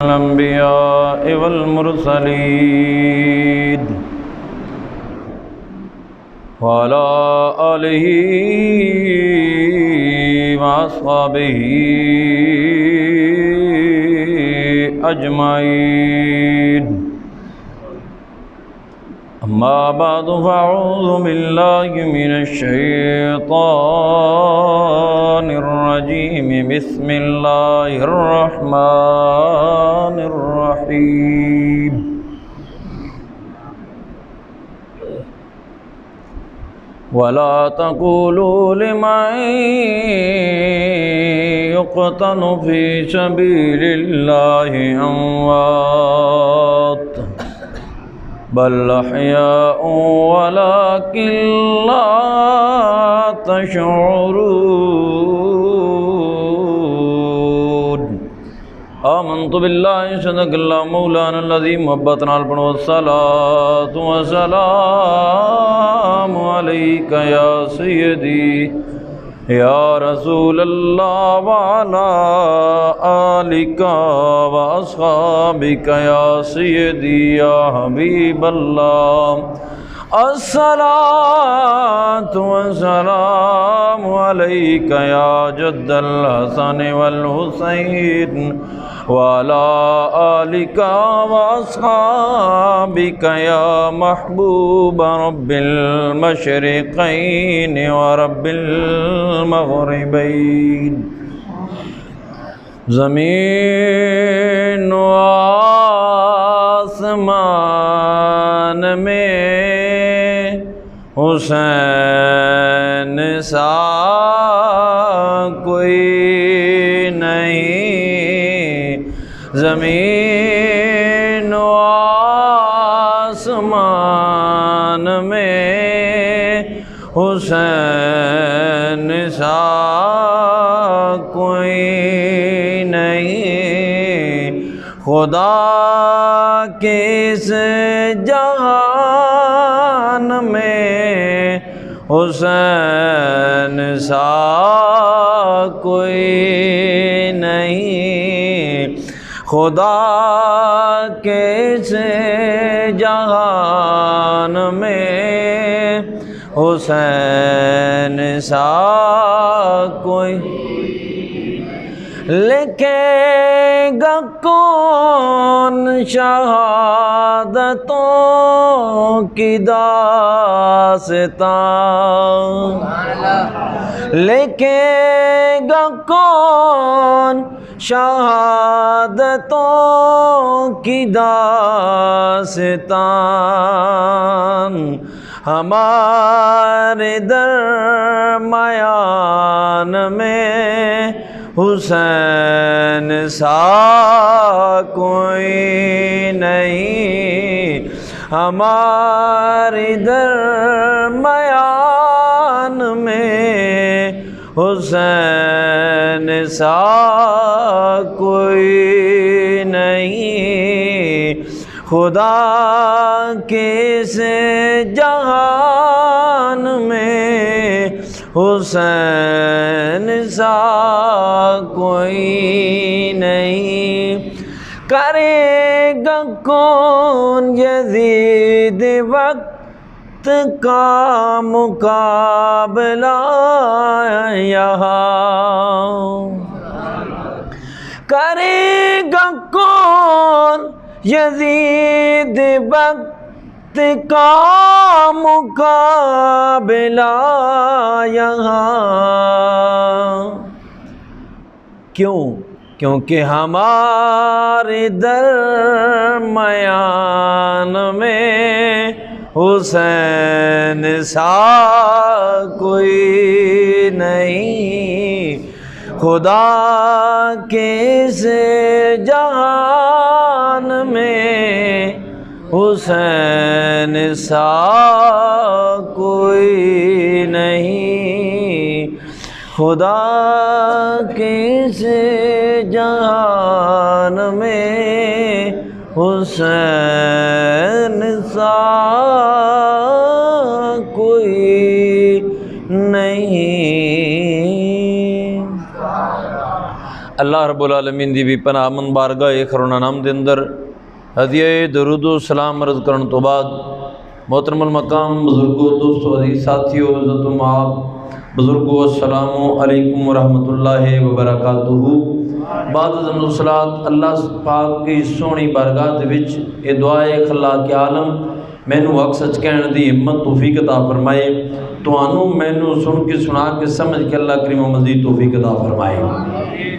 الأنبياء والمرسلين وعلى آله وأصحابه أجمعين. أما بعد فأعوذ بالله من الشيطان الرجيم. بسم الله الرحمن الرحيم. ولا تقولوا لمن يقتل في سبيل الله أموات بل أحياء ولكن لا تشعرون. آمنت بالله صدق الله مولانا العظيم. محبتنا والصلاة والسلام عليك يا سيدي يا رسول الله وعلى آلك وأصحابك يا سيدي يا حبيب الله. الصلاة والسلام عليك يا جد الحسن والحسين وعلى آلك وأصحابك يا محبوب رب المشرقين ورب المغربين. زمین و آسمان میں حسین سا کوئی نہیں. زمین و آسمان میں حسین سا کوئی نہیں. خدا کے اس جہان میں حسین سا کوئی نہیں. خدا کے اس جہان میں حسین سا کوئی. لکھے گا کون شہادتوں کی داستان. لکھے گا کون شہادتوں کی داستان. ہمارے درمیان میں حسین سا کوئی نہیں. ہمارے درمیان میں حسین سا کوئی نہیں. خدا کے اس جہان میں حسین سا کوئی نہیں. کرے گا کون یزید وقت کا مقابلہ یہاں. کرے گا کون یزید وقت کا مقابلہ یہاں. کیوں؟ کیونکہ ہمارے درمیان میں حسین سا کوئی نہیں. خدا کے اس جہان میں حسین سا کوئی نہیں. خدا کے اس جہان میں حسین سا کوئی نہیں. اللہ رب العالمین دی بھی پناہ من بارگاہ خرونہ نام دے اندر ہدیہ درود و سلام عرض کرن تو بعد محترم المقام بزرگوں دوستو عزیز ساتھیو عزت و معاب بزرگوں السلام علیکم ورحمۃ اللہ وبرکاتہ۔ بعد از الصلاۃ اللہ پاک کی سونی بارگاہ دے وچ اے دعائے خلاق عالم مینوں حق سچ کہن دی ہمت توفیق عطا فرمائے، تانوں مینوں سن کے سنا کے سمجھ کے اللہ کریم و مزید توفیق عطا فرمائے۔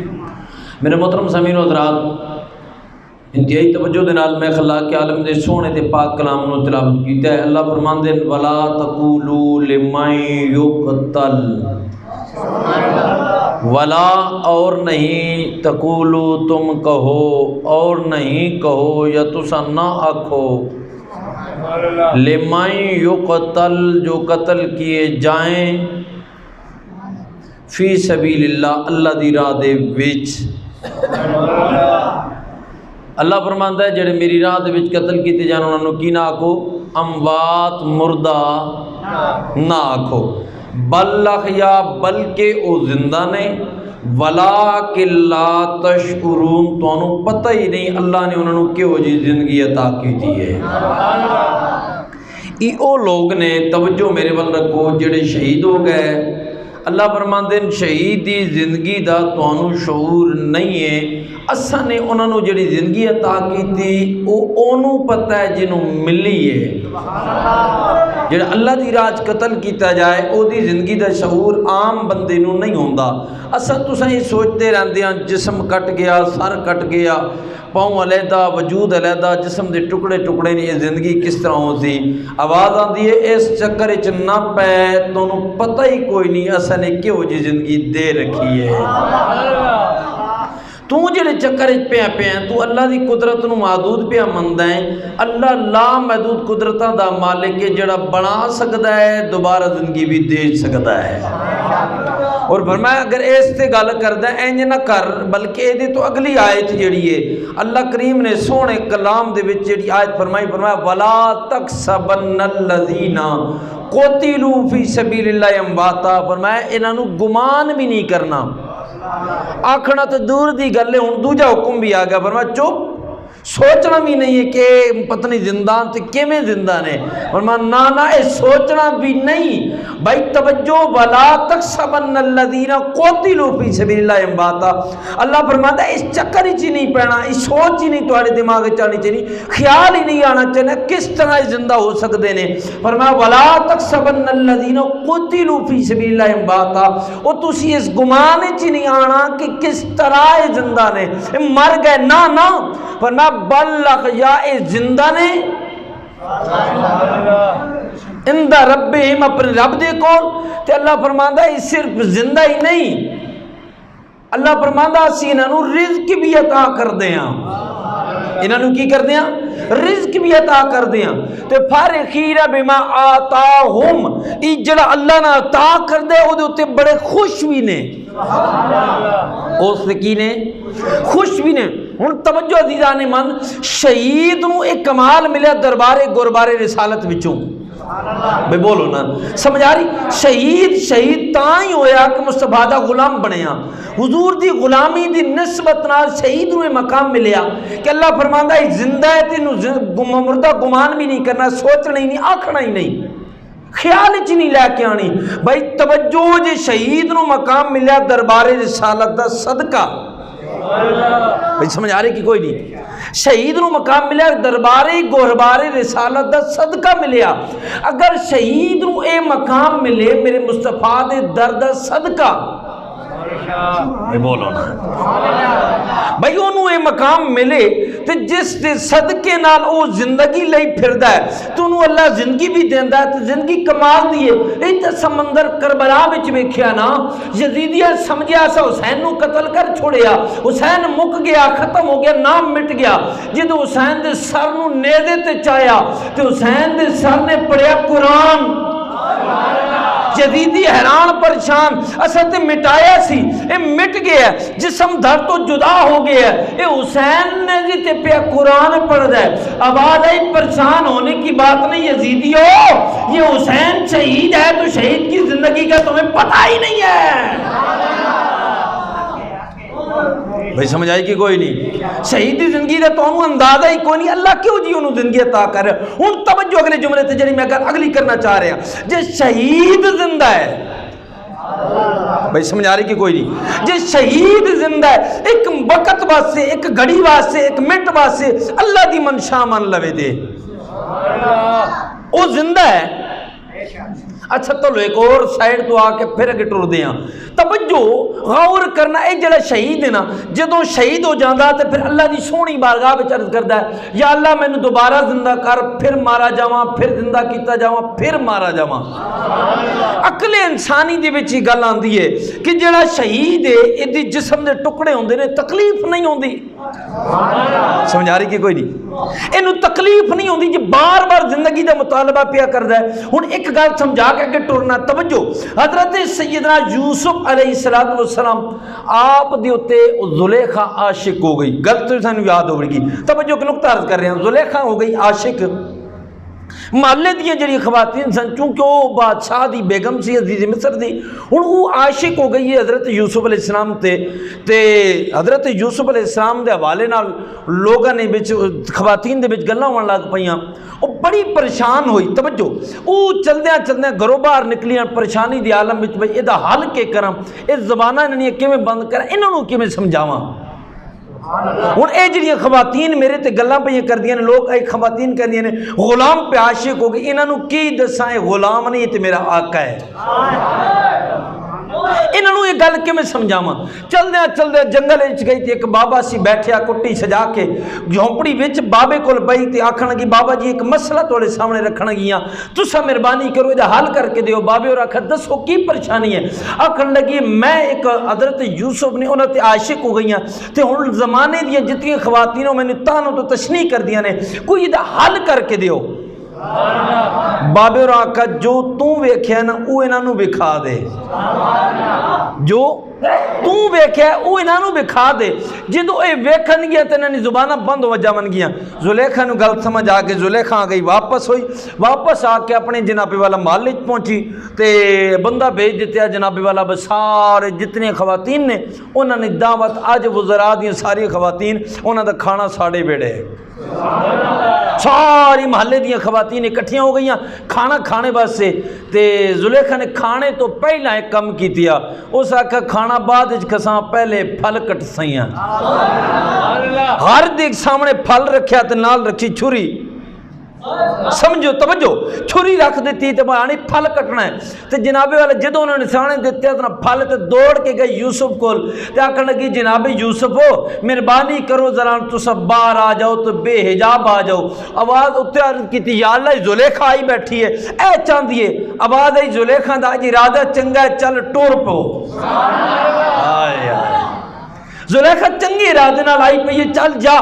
میرے محترم سامعین و حضرات، انتہائی توجہ دے نال میں خلاق عالم دے سونے تے پاک کلام نو تلاوت کیتا ہے۔ اللہ فرماندے ولا تقولوا لمن یقتل، ولا اور نہیں، تقولو تم کہو اور نہیں کہو یا تسا نہ آکھو، لمن یقتل جو قتل کیے جائیں، فی سبیل اللہ اللہ دی راہ دے وچ۔ اللہ فرماندا ہے جڑے میری راہ دے وچ قتل کیتے جان انہاں نوں کی نہ آکھو، اموات مردہ نہ آکھو، بل احیا بلکہ او زندہ نے، ولیکن لا تشعرون تانوں پتہ ہی نہیں اللہ نے انہاں نوں کیہو جی زندگی عطا کیتی ہے۔ ای او لوگ نے، توجہ میرے ول رکھو، جڑے شہید ہو گئے۔ اللہ فرماندے شہید دی زندگی دا تانوں شعور نہیں ہے، اساں نے انہاں نوں جڑی زندگی عطا کیتی او اونوں پتہ ہے جنوں ملی ہے۔ جڑا اللہ دی راہ قتل کیتا جائے او دی زندگی دا شعور عام بندے نوں نہیں ہوندا۔ اساں تساں یہ سوچتے رہندے ہاں جسم کٹ گیا، سر کٹ گیا، پاؤں علیحدہ، وجود علیحدہ، جسم دے ٹکڑے ٹکڑے نے، یہ زندگی کس طرح ہو سی؟ آواز آندی ہے اس چکر وچ نہ پے، تانوں پتہ ہی کوئی نہیں اساں نے کہو جی زندگی دے رکھی ہے۔ تو جڑے چکر وچ پیا تو اللہ دی قدرت نو محدود پیا مندا ہے۔ اللہ لا محدود قدرتاں دا مالک ہے، جڑا بنا سکدا ہے دوبارہ زندگی بھی دے سکدا ہے۔ اور فرمایا اگر اس تے گل کردا ہے انج نہ کر، بلکہ اے دے تو اگلی آیت جڑی ہے اللہ کریم نے سونے کلام دے وچ جڑی آیت فرمایا ولا تحسبن الذین قتلوا فی سبیل اللہ امواتا، فرمایا انہاں نوں گمان بھی نہیں کرنا۔ آکھنا تو دور دی گل ہے، ہن دوجا حکم بھی آ گیا، فرمایا چپ، سوچنا بھی نہیں ہے کہ پتہ نہیں زندان تے کیویں زندہ نے، فرمایا نہ اے سوچنا بھی نہیں۔ بھائی توجہ، ولا تحسبن الذین قتلوا فی سبیل اللہ امواتا، اللہ فرماتا ہے اس چکر ہی نہیں پینا، اس سوچ ہی نہیں تہاڈے دماغ وچ آنی چاہیے، خیال ہی نہیں آنا چاہیے کس طرح زندہ ہو سکتے ہیں۔ فرمایا ولا تحسبن الذین قتلوا فی سبیل اللہ امواتا، او تسی اس گمان وچ نہیں آنا کہ کس طرح زندہ نے، مر گئے، نہ فرمایا بل احیاء زندہ نے عند ربہم، اپنے رب دے کول۔ تے اللہ فرماندا ہے صرف زندہ ہی نہیں، اللہ فرماندا اسی انہاں نوں رزق بھی عطا کردے ہاں، انہاں نوں کی کردے ہاں؟ رزق بھی عطا کردے ہاں۔ تے فرحین بما آتاہم، ای جڑا اللہ نے عطا کردے او دے اوتے بڑے خوش بھی نے، اس نے کی نے خوش بھی نے۔ ہن توجہ عزیزان من، شہید نو ایک کمال ملیا دربار گوربار رسالت وچوں، بے بولو نا، سمجھ آ رہی؟ شہید تاں ہی ہویا کہ مصطفیٰ دا غلام بنیا، حضور دی غلامی دی نسبت نال شہید نو مقام ملیا کہ اللہ فرماندا ہے زندہ ہے تے مردہ گمان بھی نہیں کرنا، سوچنا ہی نہیں، آکھنا ہی نہیں، خیال ہی نہیں لے کے آنی۔ بھائی توجہ، جے شہید نو مقام ملیا دربار رسالت دا صدقہ، بھائی سمجھ آ رہی کہ کوئی نہیں؟ شہید نو مقام ملیا درباری گوربار رسالت دا صدقہ ملیا۔ اگر شہید نو اے مقام ملے میرے مصطفیٰ دے در دا صدقہ، بولو نا بھائی انہوں اے مقام ملے تے جس دے صدقے نال او زندگی لئی پھردا ہے تو انہوں اللہ زندگی بھی دیندا ہے تے زندگی کمال دیئے۔ ایتا سمندر کربلا وچ ویکھیا نا، یزیدیہ سمجھیا سا حسین نو قتل کر چھوڑیا، حسین مک گیا، ختم ہو گیا، نام مٹ گیا۔ جدو حسین دے سر نو نیزے تے چایا تے حسین دے سر نے پڑھیا قرآن، یزیدی حیران پریشان، اصل تے مٹایا سی، اے مٹ گیا، جسم دھر تو جدا ہو گیا، اے حسین نے جی تے پہ قرآن پڑھ دے۔ آواز آئی پریشان ہونے کی بات نہیں یزیدیو، یہ حسین شہید ہے تو شہید کی زندگی کا تمہیں پتہ ہی نہیں ہے۔ بھائی سمجھ آئی کہ کوئی نہیں؟ شہید دی زندگی دا تو انہوں اندازہ ہی کوئی نہیں، اللہ کیوں جی انہوں زندگی عطا کر رہے ہیں؟ ان توجہ اگلے جملے تے جڑی میں اگلی کرنا چاہ رہے ہیں، جے شہید زندہ ہے، بھائی سمجھ آ رہی کہ کوئی نہیں؟ جے شہید زندہ ہے، ایک وقت واسطے، ایک گھڑی واسطے، ایک منٹ واسطے اللہ دی منشا من لوے دے، وہ زندہ ہے۔ اچھا تو ایک اور سائڈ تو آ کے پھر اگے ٹر دے ہاں، توجہ غور کرنا، اے جڑا شہید ہے نا، جدوں شہید ہو جاندا تے پھر اللہ دی سونی بارگاہ وچ عرض کردا ہے، یا اللہ مینوں دوبارہ زندہ کر، پھر مارا جاواں، پھر زندہ کیتا جاواں، پھر مارا جاواں۔ عقل انسانی دے وچ ہی گل آندی ہے کہ جڑا شہید ہے ایدی جسم دے ٹکڑے ہوندے نے، تکلیف نہیں ہوندی، سمجھ آ رہی کہ کوئی نہیں؟ اینو تکلیف نہیں ہوندی جی بار بار زندگی دا مطالبہ پیا کردا ہے۔ ہن ایک گل سمجھا کے ٹرنا، توجہ، حضرت سیدنا یوسف علیہ السلام آپ دے اوتے زلیخا عاشق ہو گئی، گل تو سانو یاد ہوے گی، توجہ کہ نقطہ عرض کر رہے ہیں، زلیخا ہو گئی عاشق۔ محلے دیاں جڑی خواتین سن، چونکہ وہ بادشاہ دی بیگم سی، عزیز مصر دی، ہن وہ عاشق ہو گئی ہے حضرت یوسف علیہ السلام تے حضرت یوسف علیہ السلام دے حوالے نال لوگاں نے وچ خواتین دے وچ گلاں ہون لگ پیاں، وہ بڑی پریشان ہوئی، توجہ، وہ چلدیاں چلدیاں گھروں باہر نکلیاں پریشانی دی عالم وچ، بھئی ادا حل کے کراں، اس زباناں انہاں کیویں بند کراں، انہاں نوں کیویں سمجھاواں۔ ہن اے جڑیاں خواتین میرے تے گلاں پہ کردیاں نے، لوگ اے خواتین کہندیاں نے غلام پہ عاشق ہو گئی، انہاں نوں کی دساں، اے غلام نہیں تے میرا آقا ہے، انہاں نوں یہ گل کیویں سمجھاواں؟ چلدیاں چلدیاں جنگل وچ گئی تے ایک بابا سی بیٹھیا کٹی سجا کے جھونپڑی وچ، بابے کول بئی تے آکھن لگی بابا جی ایک مسئلہ تواڈے سامنے رکھن گیاں، تساں مہربانی کرو ادا حل کر کے دیو۔ بابے اور آکھا دسو کی پریشانی ہے؟ آکھن لگی میں ایک حضرت یوسف نے انہاں تے عاشق ہو گئیاں تے ہن زمانے دیاں جتنی خواتینوں میں نے تانوں تو تشنیع کر دیاں نے، کوئی ادا حل کر کے دیو۔ بابے اور آقا جو تو ویکھیا نا او انہاں نوں وکھا دے، جو تو ویکھیا او انہاں نوں وکھا دے۔ جدوں اے ویکھن گیا تے انہاں دی زباناں بند ہو جاون گیاں، زلیخا نوں گل سمجھ آ کے زلیخا آ گئی، واپس ہوئی، واپس آ کے اپنے جناب والا محل وچ پہنچی تے بندہ بھیج دتا جناب والا سارے جتنے خواتین نے انہاں نے دعوت، اج وزراء دی ساری خواتین انہاں دا کھانا ساڑے بیڑے، ساری محلے دیاں خواتین اکٹھیاں ہو گئیاں کھانا کھانے واسطے، تے زلیخا نے کھانے تو پہلا ایک کم کیتیا، اس آکھا کھانا بعد وچ کساں، پہلے پھل کٹ سیاں، ہر دیکھ سامنے پھل رکھیا تے نال رکھی چھری، سمجھو توجہ، چھری رکھ دیتی تے آنی پھل کٹنا ہے، تے جناب والا جدوں انہوں نے سامنے دیتے اتنا پھل تے دوڑ کے گئی یوسف کول تے آکھن لگی جناب یوسف ہو مہربانی کرو ذرا تساں باہر آ جاؤ تو بے حجاب آ جاؤ۔ آواز اتنے عرض کیتی یا اللہ زلیخا آئی بیٹھی ہے، اے چاندی ہے، آواز آئی زلیخا دا اج ارادہ چنگا ہے چل ٹور پو، زلیخا چنگی ارادے نال آئی پئی چل جا۔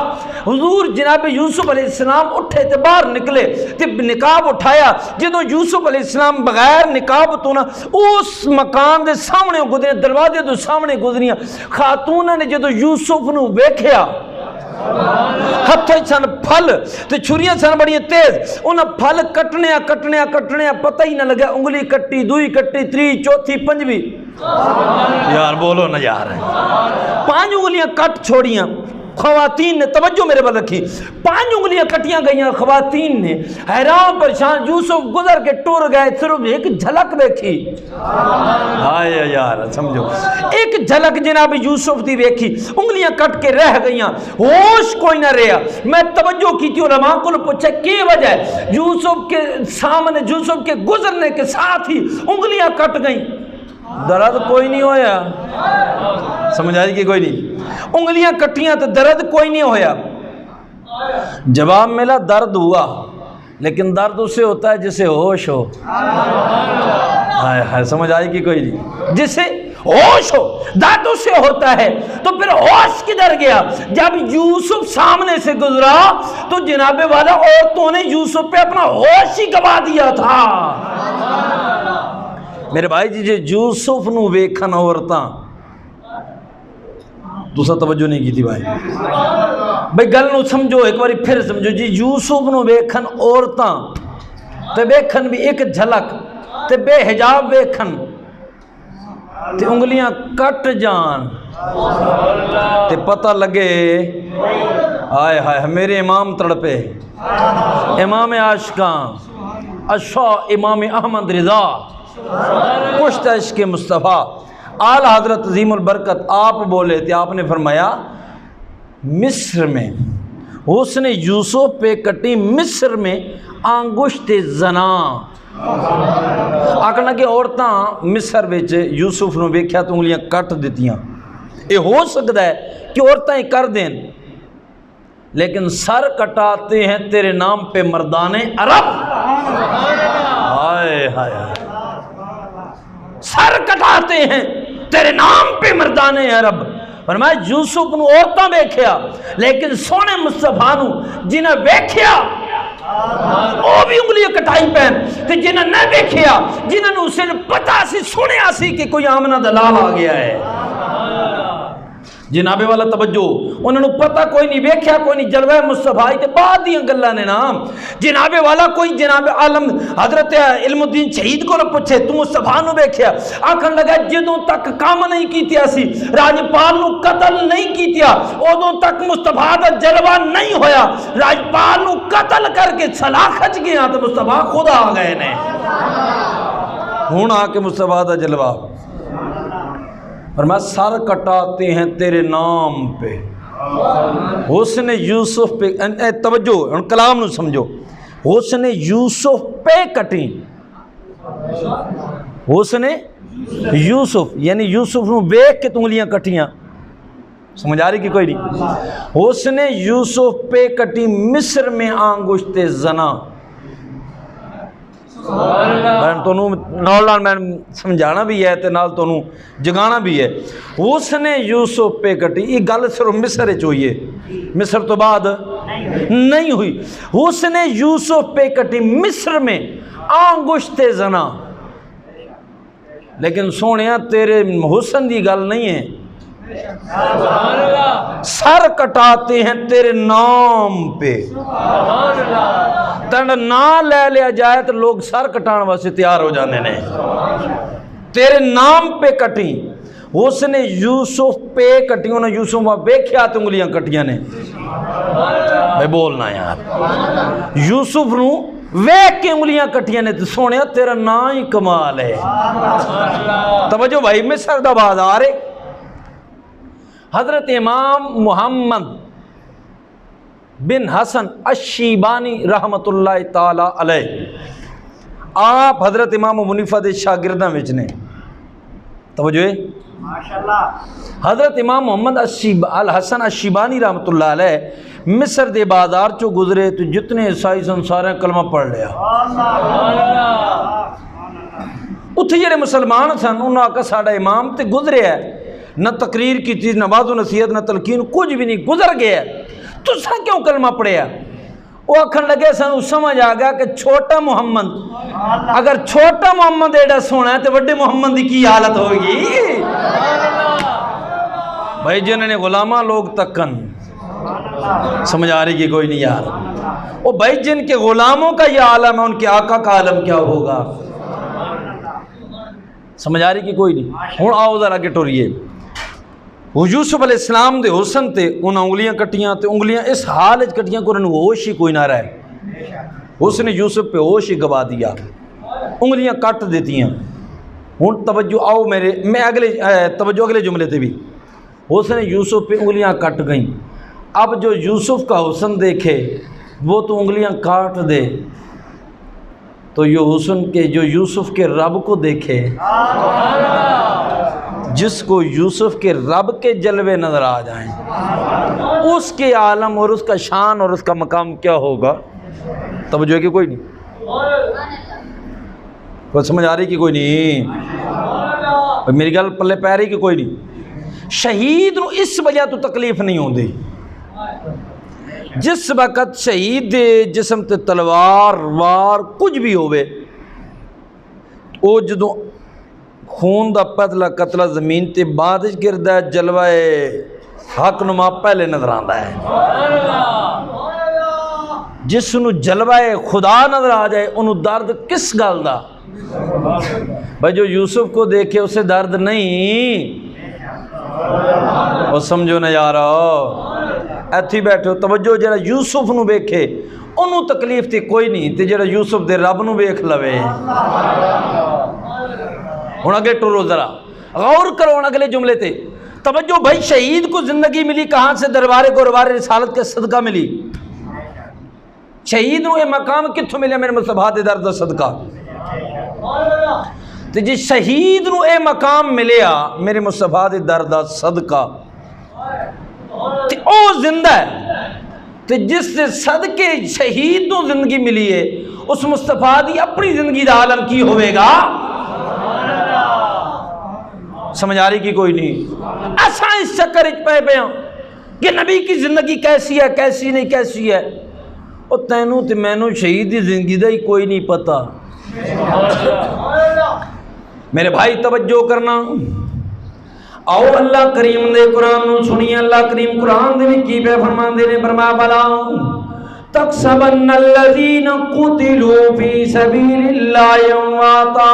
حضور جناب یوسف علیہ السلام اٹھے تے باہر نکلے تے نقاب اٹھایا، جدوں یوسف علیہ السلام بغیر نقاب تو نا اس مکان دے سامنے گزرے، دروازے دے سامنے گزریاں، خاتوناں نے جدوں یوسف نو ویکھیا ہتھے سن پھل تے چھریاں سن بڑی تیز، انہاں پھل کٹنے پتہ ہی نہ لگا، انگلی کٹی، دوئی کٹی، تری، چوتھی، پنجویں، یار بولو نہ یار، 5 انگلیاں کٹ چھوڑیاں خواتین نے، توجہ میرے پر رکھی، 5 انگلیاں کٹیاں گئیاں خواتین نے، حیران پریشان، یوسف گزر کے ٹور گئے، صرف ایک جھلک دیکھی، آئے یار سمجھو، ایک جھلک جناب یوسف دی دیکھی، انگلیاں کٹ کے رہ گئیاں، ہوش کوئی نہ رہا۔ میں توجہ کی تھی علماء کو پوچھا کی وجہ ہے؟ یوسف کے سامنے، یوسف کے گزرنے کے ساتھ ہی انگلیاں کٹ گئیں، درد کوئی نہیں ہویا، سمجھ آئی کہ کوئی نہیں؟ انگلیاں کٹیاں تو درد کوئی نہیں ہویا۔ جواب ملا درد ہوا، لیکن درد اسے ہوتا ہے جسے ہوش ہو، سمجھ آئی کہ کوئی نہیں؟ جسے ہوش ہو، درد اسے ہوتا ہے، تو پھر ہوش کدھر گیا؟ جب یوسف سامنے سے گزرا تو جناب والا عورتوں نے یوسف پہ اپنا ہوش ہی گوا دیا تھا۔ میرے بھائی جی یوسف نو ویکھن عورتاں، دوسرا توجہ نہیں کی تھی بھائی گل نو سمجھو، ایک باری پھر سمجھو جی، یوسف نو ویکھن عورتاں تے ویکھن بھی ایک جھلک تے بے حجاب ویکھن تے انگلیاں کٹ جان، تے پتہ لگے آئے ہائے میرے امام تڑپے، امام عاشقاں اشاہ امام احمد رضا کشت عشق مصطفیٰ اعلیٰ حضرت عظیم البرکت آپ بولے تھے، آپ نے فرمایا مصر میں حسن یوسف پہ کٹی مصر میں انگشت زنا آکھنا کہ عورتاں مصر وچ یوسف نو ویکھیا تو انگلیاں کٹ دیتیاں، یہ ہو سکتا ہے کہ عورتیں کر دیں، لیکن سر کٹاتے ہیں تیرے نام پہ مردان عرب، ہائے ہائے سر کٹاتے ہیں تیرے نام پہ مردان عرب۔ فرمایا یوسف نو عورتاں ویکھیا لیکن سونے مصطفیٰ نو جنہیں ویکھیا وہ بھی انگلیاں کٹائی پہن، تے جنہیں نہ ویکھیا جنہیں اسے پتا سی سنیا سی کہ کوئی آمنہ دلال آ گیا ہے، جنابے والا توجہ، انہوں نے پتہ کوئی نہیں ویکھیا کوئی نہیں جلوہ مصطفیٰ تے بعد دیاں گلاں نے نام جنابے والا کوئی جناب عالم حضرت علم الدین شہید کو پوچھے تو مصطفیٰ نو ویکھیا، آکھن لگا جدوں تک کام نہیں کیتیا سی راجپال نو قتل نہیں کیتیا ادوں تک مصطفیٰ دا جلوہ نہیں ہویا، راجپال نو قتل کر کے سلاخچ گیا تو مصطفیٰ خدا آ گئے نے، ہون آ کے مصطفیٰ دا جلوہ فرمایا سر کٹاتے ہیں تیرے نام پہ، حسن یوسف پہ توجہ ان کلام نو سمجھو، حسن یوسف پہ کٹیں، حسن یوسف یعنی یوسف نو بیک کے انگلیاں کٹیاں، سمجھ آ رہی کہ کوئی نہیں، حسن یوسف پہ کٹی مصر میں انگشت زنا، میں سمجھانا بھی ہے تے نال تونوں جگانا بھی ہے، حسن یوسف پہ کٹی، یہ گل صرف مصر وچ ہوئی ہے، مصر تو بعد نہیں ہوئی، حسن یوسف پہ کٹی مصر میں انگشت زنا، لیکن سونیا تیرے حسن دی گل نہیں ہے، سر کٹاتے ہیں تیرے نام پہ، تن نہ لے لیا جائے تو لوگ سر کٹان واسطے تیار ہو جانے نے، تیرے نام پہ کٹی، حسن یوسف پہ کٹی، انہوں نے یوسف وہاں بیکھیا تو انگلیاں کٹیاں نے، میں بولنا یار یوسف نو ویک کے انگلیاں کٹیاں نے، تو سونے تیرا نا ہی کمال ہے، توجہ بھائی مصر دا بازار ہے، حضرت امام محمد بن حسن الشیبانی رحمت اللہ تعالی علیہ آپ حضرت امام ابو حنیفہ دے شاگرداں وچ نے، توجہ ہے حضرت امام محمد الحسن الشیبانی رحمت اللہ علیہ مصر دے بازار چو گزرے تو جتنے عیسائی سن سارے کلمہ پڑھ لیا، اتھے جڑے مسلمان سن انہوں نے آکا ساڑھا امام تے گزرے ہے، نہ تقریر کی تھی نہ واضح نصیحت نہ تلقین کچھ بھی نہیں، گزر گیا تو سن کیوں کلمہ پڑھیا؟ وہ آکھن لگے سن سمجھ آ گیا کہ چھوٹا محمد اگر چھوٹا محمد ایڈا سونا ہے تو بڑے محمد کی حالت ہوگی، بھائی جنہوں نے غلامہ لوگ تکن، سمجھ آ رہی کہ کوئی نہیں یار، وہ بھائی جن کے غلاموں کا یہ عالم ہے ان کے آقا کا عالم کیا ہوگا، سمجھ آ رہی کہ کوئی نہیں، ہون آؤ ذرا کے ٹوریے، یوسف علیہ السلام دے حسن تے انہاں انگلیاں کٹیاں تے انگلیاں اس حال اچ کٹیاں کو انہوں ہوش ہی کوئی نہ رہے، حسن یوسف پہ ہوش ہی گوا دیا، انگلیاں کٹ دیتی ہیں، ہون توجہ آؤ میرے میں توجہ اگلے جملے تے بھی، حسن یوسف پہ انگلیاں کٹ گئیں، اب جو یوسف کا حسن دیکھے وہ تو انگلیاں کاٹ دے، تو یہ حسن کے جو یوسف کے رب کو دیکھے، جس کو یوسف کے رب کے جلوے نظر آ جائیں، اس کے عالم اور اس کا شان اور اس کا مقام کیا ہوگا، توجہ ہے کہ کوئی نہیں، کوئی سمجھ آ رہی کہ کوئی نہیں، میری گل پلے پہ رہی کہ کوئی نہیں، شہید نو اس وجہ تو تکلیف نہیں ہوندی، جس وقت شہید دے جسم تے تلوار وار کچھ بھی ہوئے، او جدوں خون دا پتلا قطلہ زمین تے بادش گردہ ہے جلوہ حق نما پہلے نظر آندہ ہے، جس نو جلوہ خدا نظر آ جائے انہوں درد کس گل دا، بھائی جو یوسف کو دیکھے اسے درد نہیں، وہ سمجھو نہ یار ایتھی بیٹھو توجہ جڑا یوسف نو ویکھے انہوں تکلیف تھی کوئی نہیں تے جڑا یوسف دے رب نو ویکھ لوے ہن اگے ٹرو ذرا غور کرو اگلے جملے تے توجہ بھائی شہید کو زندگی ملی کہاں سے دربار گوربار رسالت کے صدقہ ملی شہید نو یہ مقام کتھوں ملیا میرے مصطفیٰ دے درد صدقہ تے جی شہید نو اے مقام ملیا میرے مصطفیٰ دے درد صدقہ تے او زندہ ہے تے جس سے صدقے شہید نو زندگی ملی ہے اس مصطفیٰ دی اپنی زندگی دا عالم کی ہوئے گا سمجھ آ رہی کی کوئی نہیں ایسا اس چکر اچ پہ بیاں کہ نبی کی زندگی کیسی ہے کیسی نہیں کیسی ہے او تینوں تے مینوں شہید دی زندگی دا ہی کوئی نہیں پتا میرے بھائی توجہ کرنا آؤ اللہ کریم دے قرآن نو سنیے اللہ کریم قرآن دے کی بے فرمان دے نے فرمایا بلا تحسبن الذین قتلوا فی سبیل اللہ امواتا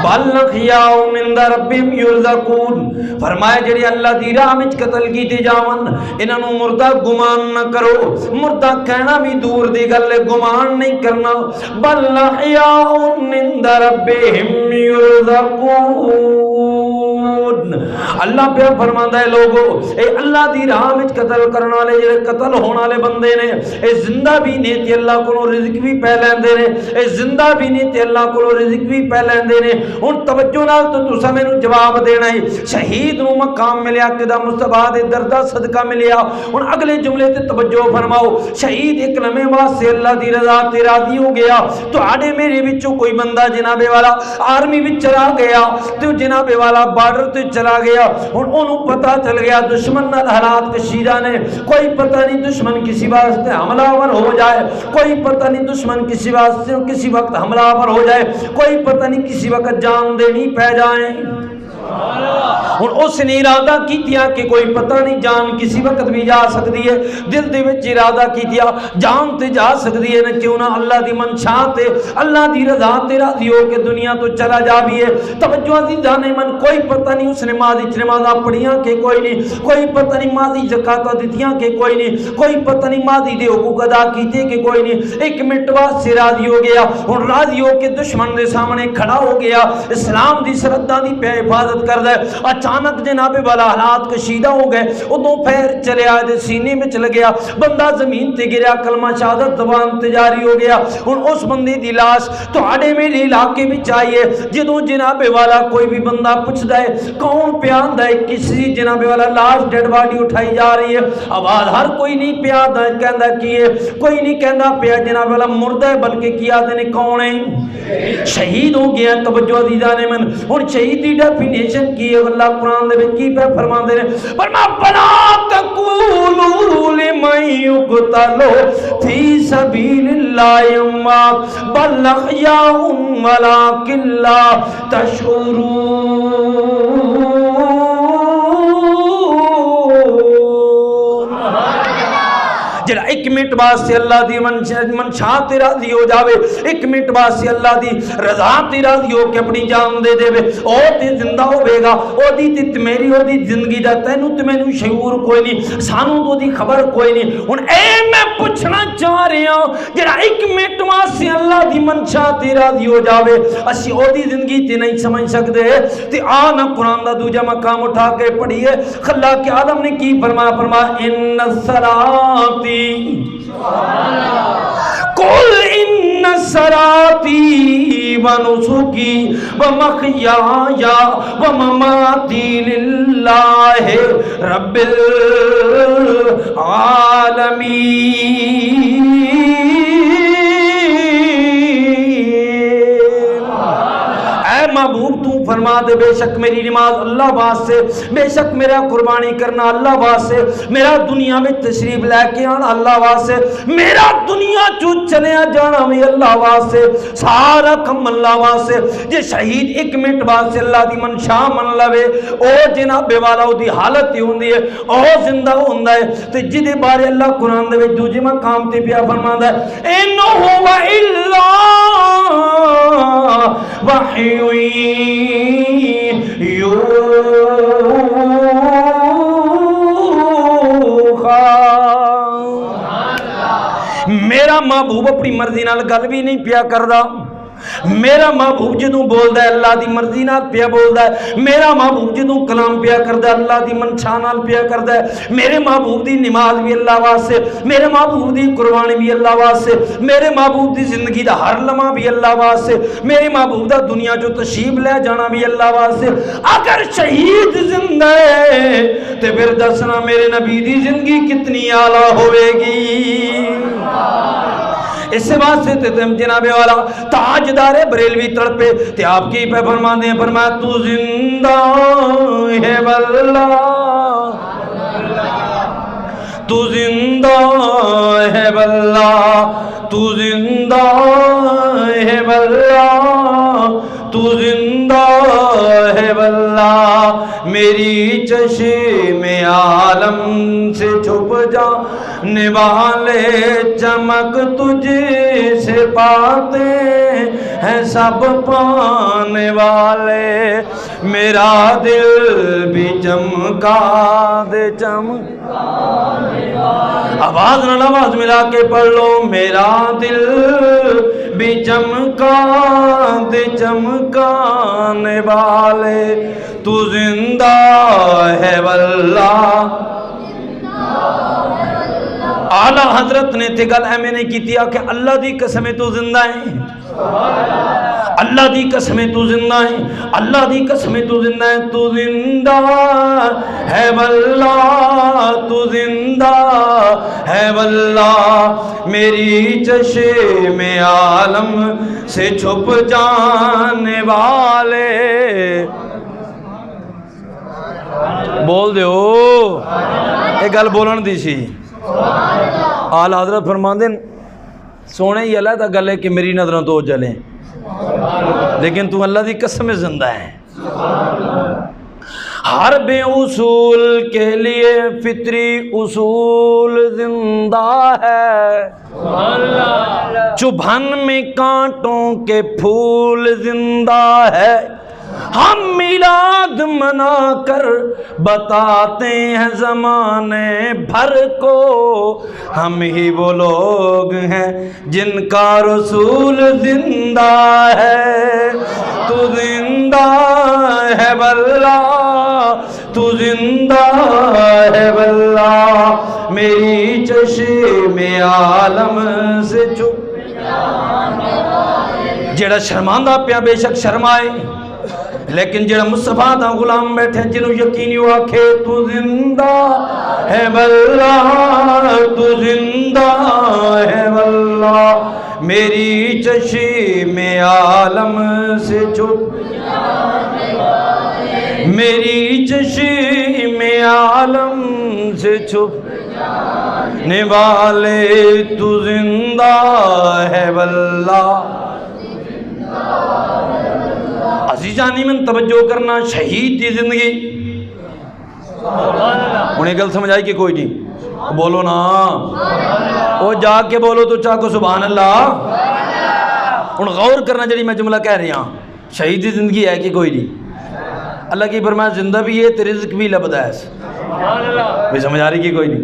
بل احیاء عند ربہم یرزقون فرمایا جڑے اللہ دی راہ وچ قتل کیتے جاون انہاں نو مردہ گمان نہ کرو مردہ کہنا بھی دور دی گل ہے گمان نہیں کرنا بل احیاء عند ربہم یرزقون اللہ پہ فرماندا ہے لوگو اے اللہ دی راہ وچ قتل کرن والے جڑے قتل ہون والے بندے نے اے زندہ بھی نے تے اللہ کولوں رزق بھی پے لیندے نے اے زندہ بھی نے تے اللہ کولوں رزق بھی پے لیندے نے ہن توجہ نال تو تساں مینوں جواب دینا ہے شہید نو مقام ملیا قدا مصطفیٰ دے دردہ صدقہ ملیا ہن اگلے جملے تے توجہ فرماؤ شہید ایک لمحے واسطے اللہ دی رضا تے راضی ہو گیا تواڈے میرے وچوں کوئی بندہ جناب والا آرمی وچ چلا گیا تے جناب والا بارڈر تے چلا گیا ہن انہوں پتہ چل گیا دشمن نال حالات کشیدہ نے کوئی پتہ نہیں دشمن کسی واسطے حملہ آور ہو جائے کوئی پتہ نہیں دشمن کسی واسطے کسی وقت حملہ آور ہو جائے کوئی پتہ نہیں کسی وقت جان دینی پہ جائیں ہن اس نے ارادہ کیتیا کہ کوئی پتہ نہیں جان کسی وقت بھی جا سکتی ہے دل دے وچ ارادہ کیتیا جان تے جا سکتی ہے نہ کیوں نہ اللہ دی منشا تے اللہ دی رضا تے راضی ہو کے دنیا تو چلا جا بھی ہے توجہ عزیزاں من کوئی پتہ نہیں اس نے ماضی چ نمازاں پڑھیاں کہ کوئی نہیں کوئی پتہ نہیں ماضی زکاتاں دتیاں کہ کوئی نہیں کوئی پتہ نہیں ماضی دے حقوق ادا کیتے کہ کوئی نہیں ایک منٹ واسطے راضی ہو گیا ہن راضی ہو کے دشمن دے سامنے کھڑا ہو گیا اسلام دی سرحداں دی پہ حفاظت کردا ہے اچانک جناب والا حالات کشیدہ ہو گئے ادوں پیر چلے آئے دے سینے میں چل گیا بندہ زمین تے گریا کلمہ شہادت زبان تے جاری ہو گیا ہن اس بندے دی لاش تواڈے میرے علاقے وچ آئیے جدوں جناب والا کوئی بھی بندہ پوچھدا ہے کون پیاندا ہے کسی جناب والا لاش ڈیڈ باڈی اٹھائی جا رہی ہے آواز ہر کوئی نہیں پیاندا کہندا کی ہے کوئی نہیں کہندا پیا جناب والا مردہ ہے بلکہ کیا دے کون ہے شہید ہو گیا توجہ عزیزاں نے من ہن شہید دی ڈیفینیشن کی ہے اللہ قرآن دے وچ کی پہ فرمان دے فرما بلا تقولوا لمن يقتل فی سبیل اللہ اموات بل احیاء ولکن لا تشعرون جڑا ایک منٹ واسطے اللہ دی منشا تے راضی ہو جاوے ایک منٹ واسطے اللہ دی رضا تے راضی ہو کے اپنی جان دے دے او تے زندہ ہوے گا او دی تے میری او دی زندگی دا تینوں تے مینوں شعور کوئی نہیں سانوں تو دی خبر کوئی نہیں ہن اے میں پوچھنا چاہ رہا ہوں جڑا ایک منٹ واسطے اللہ دی منشا تے راضی ہو جاوے اسی او دی زندگی تے نہیں سمجھ سکدے تے آ نہ قرآن دا دوجا مقام اٹھا کے پڑھیے خلا کے آدم نے کی فرمایا ان الصلاۃ قل ان صلاتي ونسكي ومحياي ومماتي لله رب العالمين محبوب تو فرما دے بے شک میری نماز اللہ واسطے بے شک میرا قربانی کرنا اللہ واسطے میرا دنیا میں تشریف لے کے آنا اللہ واسطے میرا دنیا چو چلے جانا بھی اللہ واسطے سارا کم اللہ واسطے جے شہید ایک منٹ واسطے اللہ دی منشا من لوے او جناب والا دی حالت ہی ہوندی ہے او زندہ ہوندا ہے تے جدے بارے اللہ قرآن دے وچ دوجے مقام تے پیا فرماندا ہے انہ هو الا وحی یوحی میرا محبوب اپنی مرضی نال گل بھی نہیں پیا کردا. میرا محبوب جدوں بولدا ہے اللہ دی مرضی نال پیا بولدا ہے. میرا محبوب جدوں کلام پیا کردا ہے اللہ دی منشا نال پیا کردا ہے. میرے محبوب دی نماز بھی اللہ واسطے, میرے محبوب دی قربانی بھی اللہ واسطے, میرے محبوب دی زندگی دا ہر لمحہ بھی اللہ واسطے, میرے محبوب دا دنیا جو تشریف لے جانا بھی اللہ واسطے. اگر شہید زندہ ہے تے پھر دسنا میرے نبی دی زندگی کتنی اعلیٰ ہوے گی. اس واسطے تے جناب والا تاجدار بریلوی تڑپے تے آپ کی پہ فرماندے ہیں, فرمایا تو زندہ ہے واللہ, تو زندہ ہے واللہ, تو زندہ ہے واللہ, تو زندہ ہے واللہ. میری چشم عالم سے چھپ جانے والے چمک تجھ سے پاتے ہیں سب پانے والے. میرا دل بھی چمکا دے چمکانے والے. آواز نہ آواز ملا کے پڑھ لو, میرا دل بھی چمکا دے چمکانے والے. تو زندہ ہے واللہ. اعلیٰ حضرت نے تے گل ایویں نہیں کیتی کہ اللہ دی قسم تو زندہ ہے, اللہ دی قسم تو زندہ ہے, اللہ دی قسم تو زندہ ہے. تو زندہ ہے واللہ, تو زندہ ہے واللہ. میری چشم عالم سے چھپ جانے والے. بول دیو یہ گل بولن دی سی. آل حضرت فرماندے سونے ہی اللہ تا گل ہے کہ میری نظروں تو جلیں, لیکن تو اللہ دی قسم زندہ ہے. ہر بے اصول کے لیے فطری اصول زندہ ہے. چبھن میں کانٹوں کے پھول زندہ ہے. ہم میلاد منا کر بتاتے ہیں زمانے بھر کو, ہم ہی وہ لوگ ہیں جن کا رسول زندہ ہے. تو زندہ ہے واللہ, تو زندہ ہے واللہ. میری چشم عالم سے چھپ جڑا شرماندہ پیا بے شک شرمائے, لیکن جڑا مصطفیٰ دا غلام بیٹھے جنہوں یقینی آکھے تو زندہ ہے واللہ, تو زندہ ہے واللہ. میری چشم عالم سے چھپ, میری چشم عالم سے چھپنے والے. تو زندہ ہے واللہ. عزیزانی من توجہ کرنا, شہید کی زندگی انہیں گل سمجھ آئی کہ کوئی نہیں؟ بولو نا, وہ جا کے بولو تو چاہ کو سبحان اللہ. ان غور کرنا جڑی میں جملہ کہہ رہی ہوں, شہید کی زندگی ہے کہ کوئی نہیں؟ اللہ کی فرمایا زندہ بھی ہے تے رزق بھی لبدا ہے. بھی سمجھ آ رہی کہ کوئی نہیں؟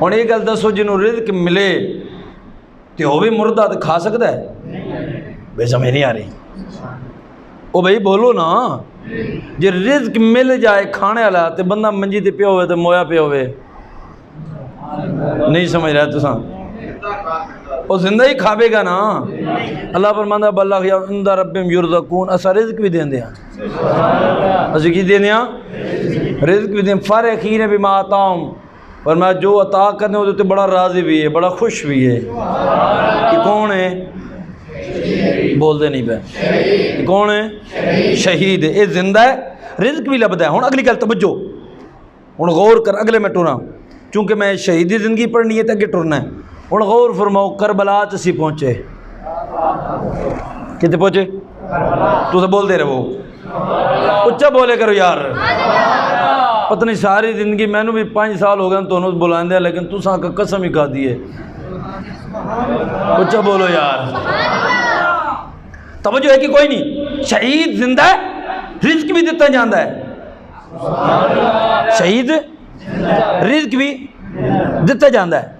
ہن یہ گل دسو جنوں رزق ملے تے وہ بھی مردہ تے کھا سکتا ہے؟ بھی سمجھ نہیں آ رہی. او بھائی بولو نا, جی رزق مل جائے کھانے والا تے بندہ منجی تے پیا ہوئے تے مویا پیا ہوئے, نہیں سمجھ رہا تو ساں وہ زندہ ہی کھاوے گا نا. اللہ فرماندا بلغ یا عند ربہم یرزقون, اسا رزق بھی دین دیاں. اسا کی دین دیاں؟ رزق بھی دین. فرحین بما آتاہم, فرمایا جو عطا کرنے وہ تے بڑا راضی بھی ہے, بڑا خوش بھی ہے. یہ کون ہے؟ بول دے نہیں پہ کون ہے؟ شہید ہے. یہ زندہ ہے, رزق بھی لبدا ہے. ہن اگلی گل توجہ, ہن غور کر, اگلے میں ٹرنا چونکہ میں شہیدی زندگی پڑھنی ہے تو اگے ٹرنا ہے. ہن غور فرماؤ, کربلا تسی پہنچے, کتنے پہنچے؟ تو سے بول دے رہے وہ اچھا بولے کرو یار. پتہ نہیں ساری زندگی میں نے بھی 5 سال ہو گئے تو انہوں بلائیں دیا, لیکن تو ساں کا قسم ہی کھا دیئے. اچھا بولو یار. توجہ ہے کہ کوئی نہیں؟ شہید زندہ ہے, رزق بھی دیتا جاندہ ہے. شہید رزق بھی دیتا جاندہ ہے.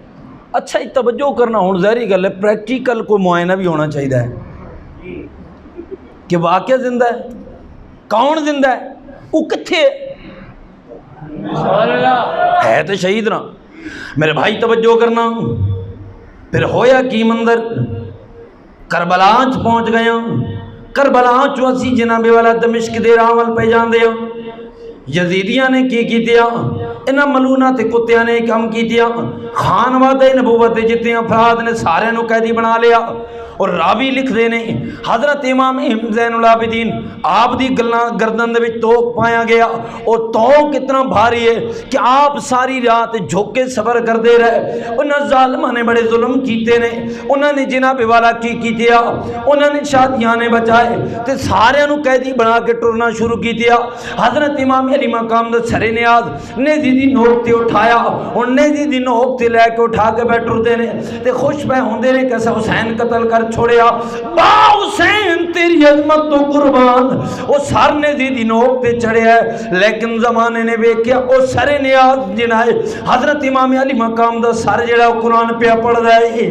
اچھا ہی توجہ کرنا، ہوں ظاہری گل ہے پریکٹیکل کوئی معائنہ بھی ہونا چاہیے کہ واقعہ زندہ ہے، کون زندہ ہے، وہ کتھے ہے تو شہید نا۔ میرے بھائی توجہ کرنا، پھر ہویا کی منظر، کربلا چ پہنچ گیا، کربلا چو اسی جناب والا دمشق دے راول پہ جان دیا، یزیدیاں نے کی کیتیا، انہاں ملونہ تے کتیاں نے کم کیتیا، خان وعدہ نبوت جتنے افراد نے سارے نو قیدی بنا لیا۔ اور راوی لکھ دینے حضرت امام زین العابدین آپ دی گردن دے وچ توک پایا گیا، اور توک اتنا بھاری ہے کہ آپ ساری رات جھوکے صبر کر دے رہے۔ انہاں ظالمہ نے بڑے ظلم کیتے نے، انہاں نے جناب والا کی کیتیا، انہاں نے شادیاں نے بچائے تے سارے نو قیدی بنا کے ٹرنا شروع کیتیا۔ حضرت امام علی مقام دا سر نیاز نیزی دی نوک تے اٹھایا، اور نیزی دی نوک تے لے کے اٹھا کے بیٹھ ٹردے نے تے خوش پہ ہوندے نے کیسا حسین قتل کر چھوڑیا، با حسین تیری عظمت تو قربان، وہ سر نیزی دی نوک تے چڑھے ہے، لیکن زمانے نے ویکھیا او سر نیاز جنائے حضرت امام علی مقام دا سر جڑا قرآن پہ پڑھ رہا ہے،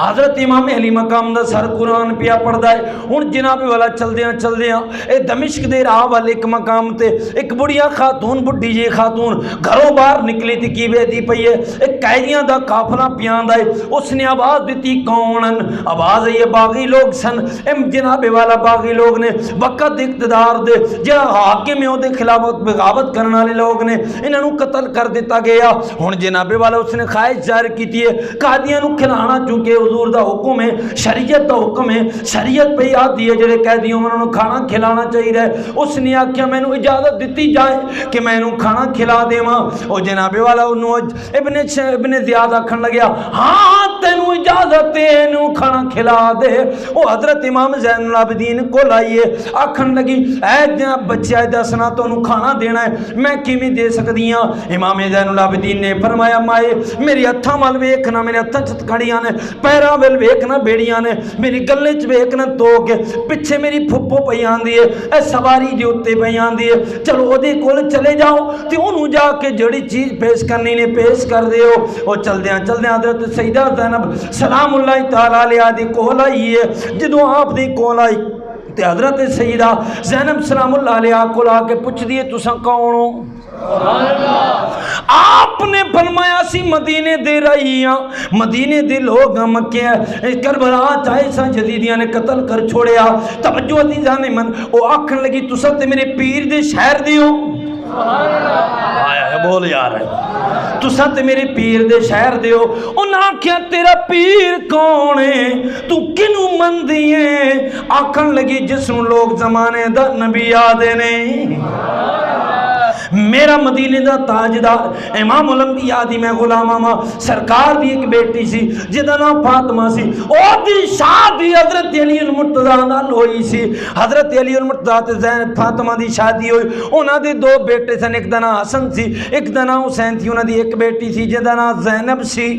حضرت امام علی مقام دا سر قرآن پیا پڑھ دا ہے۔ ہن جناب والا چل دیاں اے دمشق دے راہ والے ایک مقام تے ایک بڑیا خاتون، بڑھی جی خاتون گھروں باہر نکلی تے کی بیتی پئی ہے، ایک قیدیاں دا قافلہ پیاندا ہے، اس نے آواز دیتی کونن، آواز یہ باغی لوگ سن، جناب والا باغی لوگ نے وقت اقتدار دے جڑا حاکم ہے دے خلاف بغاوت کرنے والے لوگ نے انہاں نو قتل کر دیتا گیا۔ ہن جناب والا اس نے خواہش ظاہر کیتی ہے قادیاں نو کھلانا، چونکہ حضور دا حکم ہے، شریعت دا حکم ہے، شریعت پہ آتی ہے جڑے قیدیوں میں انہوں کھانا کھلانا چاہیے۔ اس نے آکھیا میں نو اجازت دیتی جائے کہ میں نو کھانا کھلا دیواں۔ او جناب والا ابن زیاد آکھن لگیا ہاں تینو اجازت ہے نو کھانا کھلا دے۔ او حضرت امام زین العابدین کو لائیے آکھن لگی اے جناب بچہ دسنا تو نو کھانا دینا ہے میں کیویں دے سکدی ہاں؟ امام زین العابدین نے فرمایا مائے میری ہتھاں ول ویکھنا، میرے ہتھاں چ کھڑیاں نے، پیراں ول ویکھنا بیڑیاں نے، میری گلے چ ویکھنا تو کے پیچھے میری پھپھو پئی آندی ہے، اے سواری دے اوتے پئی آندی ہے، چلو او دے کول چلے جاؤ تے اونوں جا کے جڑی چیز پیش کرنی نے پیش کر دیو۔ او چلدیاں حضرت سیدہ زینب سلام اللہ تعالی علیہا دی کول آئی ہے، جدوں آپ دی کول آئی تے حضرت سیدہ زینب سلام اللہ علیہا کول آ کے پوچھ دیے تساں کون ہو؟ آپ نے فرمایا سی مدینے دے رہی ہاں، مدینے دے لوگ مکے کربلا چاہے سا یزیدیاں نے قتل کر چھوڑیا۔ توجہ عزیزاں نے من او آکھن لگی تساں تے میرے پیر دے شہر دی ہو؟ آیا ہے بول یار ہے تساں تے میرے پیر دے شہر دے ہو۔ انہاں کیا تیرا پیر کون ہے، تو کنوں من دیئے؟ آکھن لگی جس نوں لوگ زمانے دا نبی آدے نے، میرا مدینے دا تاجدار امام الانبیاء دی میں غلام آما سرکار دی ایک بیٹی سی جدا نام فاطمہ سی، او دی شادی حضرت علی المرتضیٰ نال ہوئی سی۔ حضرت علی المرتضیٰ تے زینب فاطمہ دی شادی ہوئی، انہاں دے دو بیٹے سن، ایک دا نام حسن سی ایک دا نام حسین تھی، انہاں دی ایک بیٹی سی جدا نام زینب سی۔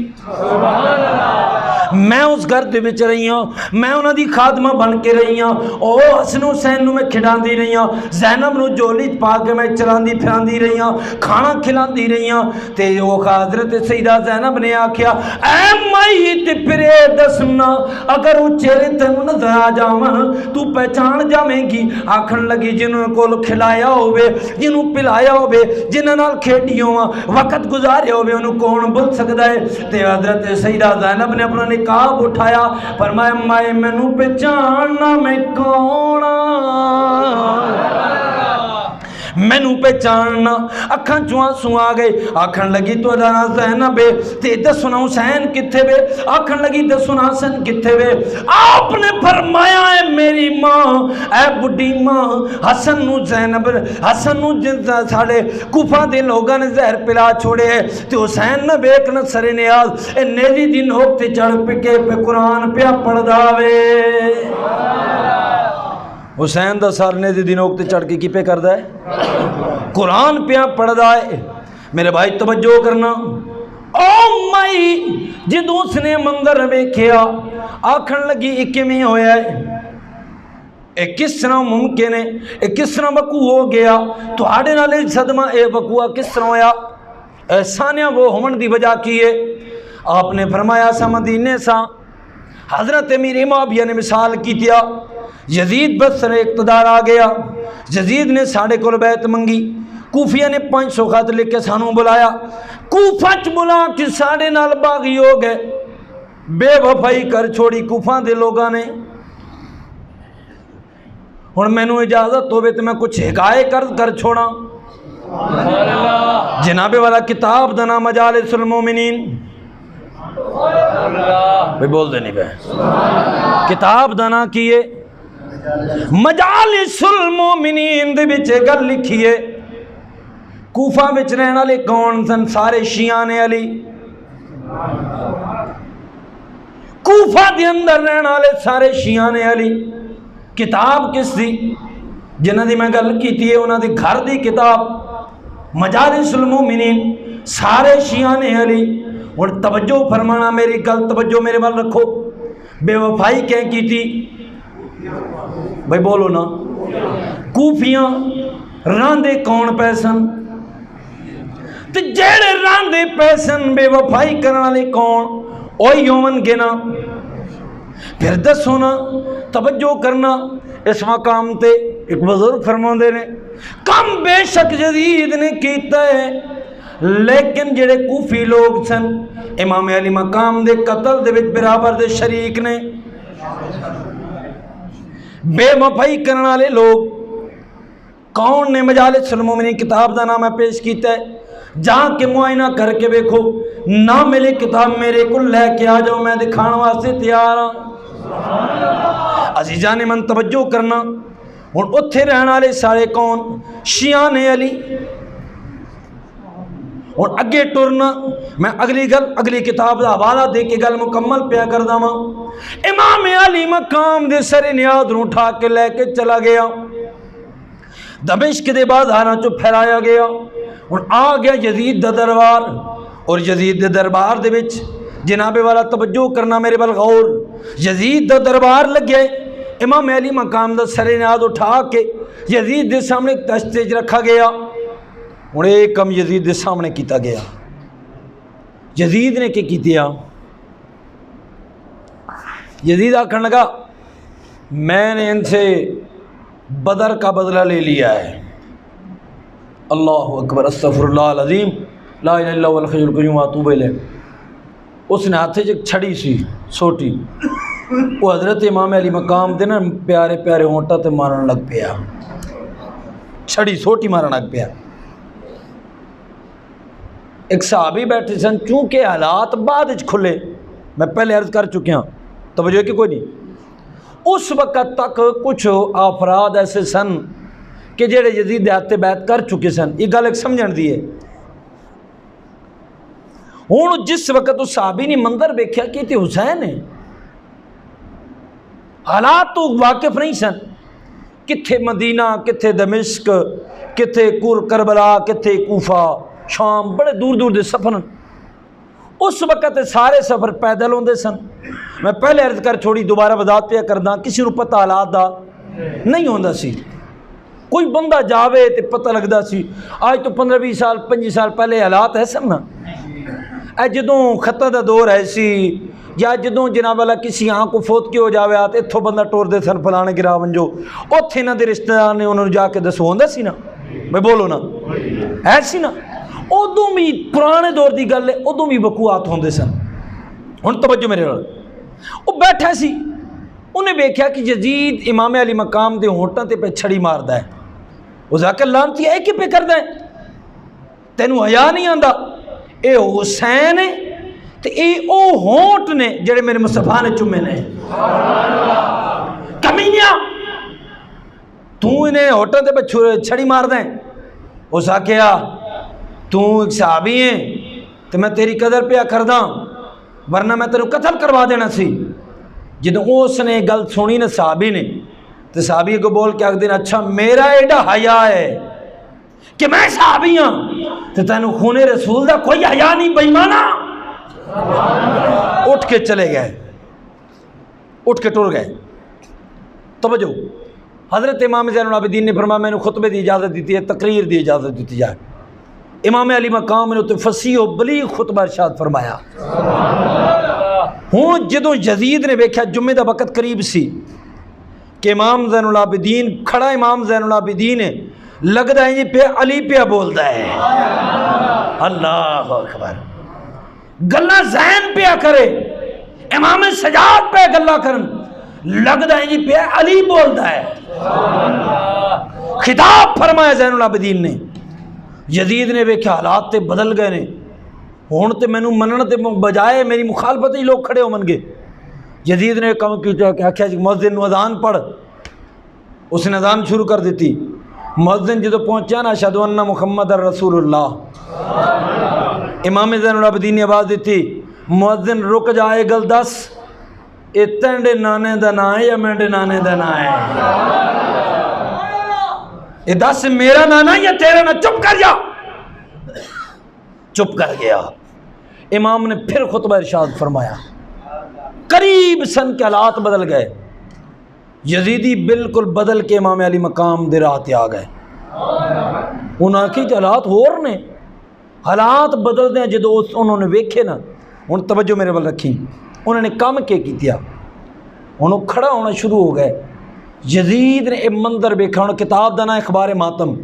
میں اس گھر دے وچ رہی ہوں، میں انہاں دی خادمہ بن کے رہی ہوں، او حسن حسین نو میں کھڈاندی رہی ہوں، زینب نو جولی پا کے میں چلاندی پھراندی رہی ہوں، کھانا کھلاندی رہی ہوں۔ تے او حضرت سیدہ زینب نے آکھیا اے مائی تے پھرے دسنا اگر او چہرے تینوں نظر آ جاون تو پہچان جاویں گی؟ آکھن لگی جنہوں کول کھلایا ہوئے، جنہوں پلایا ہوئے، جنہاں نال کھیڈی ہوواں، وقت گزاریا ہوئے، انہوں کون بھول سکدا ہے؟ تے حضرت سیدہ زینب نے اپنا نقاب اٹھایا، فرمایا مائے مینوں پہچاننا میں کون مینوں پہچاننا۔ اکھاں چوں آنسو آ گئے، آکھن لگی تو دا نام زینب ہے تے دسنا حسین کتھے وے؟ آکھن لگی دسنا حسن کتھے وے؟ آپ نے فرمایا اے میری ماں، اے بڈھی ماں، حسن نو زینب حسن نو ساڑے کوفہ دے لوگاں نے زہر پلا چھوڑے تے حسین نہ بیک نہ سر نیاز اے نیزی دی نوک تے چڑھ پکے پہ قرآن پیا پڑھ داوے۔ حسین دا سر نیزی دی نوک تے چڑھ کے کی پہ کردہ ہے؟ قرآن پیا پڑھدا ہے۔ میرے بھائی توجہ کرنا، او مائی جدوں اس نے منظر ویکھیا آکھن لگی اکیویں ہویا ہے، اے کس طرح ممکن ہے، اے کس طرح وقوع ہو گیا؟ تہاڈے نال صدمہ اے وقوع کس طرح ہویا؟ احسانیاں وہ ہومن دی وجہ کی ہے؟ آپ نے فرمایا سا مدینے سا حضرت امیر معاویہ نے مثال کی تیا یزید بس اقتدار آ گیا یزید نے ساڑھے کو بیعت منگی کوفیہ نے 500 خط لکھ کے سانوں بلایا کوفہ چ بلا کے ساڑھے نال باغی ہو گئے بے وفائی کر چھوڑی کوفہ دے لوگاں نے ہن مینوں اجازت ہوے تے میں کچھ حکایے کر چھوڑاں جناب والا کتاب دا نام مجالس المومنین بھئی بول دے نہیں بے کتاب دا نام کیے مجالس المومنین دے وچ گل لکھیے کوفہ وچ رہن والے کون سن سارے شیعہ نے علی کوفہ دے اندر رہن والے سارے شیعہ نے علی کتاب کس دی جنہاں دی میں گل کیتی ہے انہاں دی گھر دی کتاب مجالس المومنین سارے شیعہ نے علی اور توجہ فرمانا میری گل توجہ میرے وال رکھو بے وفائی کہیں کی تھی بھائی بولو نا کوفیاں راندے کون پیسن تے جیڑے راندے پیسن بے وفائی کرنے والے کون اوہی یومن گنا پھر دسو نا توجہ کرنا اس مقام تے ایک بزرگ فرماندے نے کم بے شک یزید نے کیتا ہے لیکن جڑے کوفی لوگ سن امام علی مقام دے قتل دے وچ برابر دے شریک نے بے وفائی کرنے والے لوگ کون نے مجالس المومنین کتاب دا نام ہے پیش کیتا ہے جہاں کے معائنہ کر کے دیکھو نہ ملے کتاب میرے کو لے کے آ جاؤ میں دکھانے واسطے تیار ہوں عزیزان من توجہ کرنا ہن اتھے رہن والے سارے کون شیعہ نے علی اور اگے ٹرنا میں اگلی کتاب دا حوالہ دے کے گل مکمل پیا کر داں امام علی مقام دے سر نیاز نوں اٹھا کے لے کے چلا گیا دمشق دے بازاراں چوں پھیلایا گیا اور آ گیا یزید دا دربار اور یزید دے دربار دے وچ جناب والا توجہ کرنا میرے بل غور یزید دا دربار لگ گئے امام علی مقام دا سر نیاز اٹھا کے یزید دے سامنے ایک تشت رکھا گیا اور ایک کم یزید دے سامنے کیتا گیا یزید نے کی دیا یزید آکھن لگا میں نے ان سے بدر کا بدلہ لے لیا ہے اللہ اکبر استغفر اللہ العظیم لا الہ الا اللہ الحی القیوم واتوب الیہ اس نے ہاتھے ایک چھڑی سی سوٹی وہ حضرت امام علی مقام دے نا پیارے پیارے ہونٹا تے مارن لگ پیا چھڑی سوٹی مارن لگ پیا ایک صحابی بیٹھے سن چونکہ حالات بعد اچ کھلے میں پہلے عرض کر چکے ہاں توجہ کہ کوئی نہیں اس وقت تک کچھ افراد ایسے سن کہ جڑے یزید دے ہاتھے بیعت کر چکے سن یہ گل ایک سمجھن دی ہے ہوں جس وقت اس صحابی نے منظر دیکھا کہ تے حسین ہے حالات تو واقف نہیں سن کتھے مدینہ کتھے دمشق کتھے کربلا کتھے کوفہ شام بڑے دور دور دے سفر اس وقت سارے سفر پیدل ہوندے سن میں پہلے عرض کر چھوڑی دوبارہ وضاحت پہ کردا کسی نو پتہ حالات دا نہیں ہوندا سی کوئی بندہ جاوے تے پتہ لگدا سی آج تو 15-20 سال 25 سال پہلے حالات ہے سن نا اے جدوں خطہ دا دور ہے سی یا جدوں جناب والا کسی آن کو فوت کی ہو جاوے آتے اتھو بندہ ٹور دے سن فلانے گرا ونجو اوتھے نہ دے رشتہ دار نے انہوں جا کے دسو ہوندا سی نا میں بولو نا ایسی نا ادوں بھی پرانے دور دی گل ہے ادوں بھی وقوعات ہوندے سن ہن توجہ میرے نال وہ بیٹھا سی انہیں ویکھیا کہ یزید امام علی مقام دے ہونٹاں تے پہ چھڑی ماردا ہے وہ ذاکر لعنتی ہے کہ پہ کردا ہے تینوں حیا نہیں آندا اے حسین ہے تے اے او ہونٹ نے جڑے میرے مصطفیٰ نے چومے نے کمینیا تو انہیں ہونٹاں تے پہ چھڑی ماردا ہے وہ ذاکر تو ایک صحابی ہیں تو میں تیری قدر پہ کرداں ورنہ میں تیرے قتل کروا دینا سی جدوں اس نے گل سنی نا صحابی نے تو صحابی کو بول کے دن اچھا میرا ایڈا حیا ہے کہ میں صحابی ہاں تو تینوں خون رسول دا کوئی حیا نہیں بے ایمانا اٹھ کے چلے گئے اٹھ کے ٹر گئے توجہ حضرت امام زین العابدین نے فرمایا میں نے خطبے دی اجازت دیتی ہے تقریر دی اجازت دیتی جائے امام علی مقام نے تو فصیح و بلیغ خطبہ ارشاد فرمایا. ہوں جدوں یزید نے ویکھیا جمعے دا وقت قریب سی کہ امام زین العابدین کھڑا، امام زین العابدین ہے، لگدا ہے جی پہ علی پہ بولدا ہے. اللہ اکبر. گلاں زین پہ کرے، امام سجاد پہ گلاں کرن، لگدا ہے جی پہ علی بولدا ہے. خطاب فرمایا زین العابدین نے. یزید نے ویکھیا حالات تے بدل گئے نے، ہن تے مینوں منن تے بجائے میری مخالفت ہی لوگ کھڑے ہون گے. یزید نے کہا کہ آخیا جی مؤذن نو اذان پڑھ. اس نے اذان شروع کر دیتی. مؤذن جدو پہنچا نا اشہدو ان محمد رسول اللہ، امام زین العابدین نے آواز دیتی مؤذن رک جائے گل دس اے تینڈے نانے دا نا ہے یا میرے نانے دا نا ہے؟ اے دس میرا نانا یا تیرا نا؟ چپ کر جا. چپ کر گیا. امام نے پھر خطبہ ارشاد فرمایا. قریب سن کے حالات بدل گئے. یزیدی بالکل بدل کے امام علی مقام دے راہ تے آ گئے. انہاں کی حالات ہور نے، حالات بدل دے جدو انہوں نے ویکھے نا. ہن توجہ میرے ول رکھی. انہوں نے کام کے کیتیا، انہوں کھڑا ہونا شروع ہو گئے. یزید نے ایک منظر ویکھا. انہوں کتاب دا نا اخبار ماتم.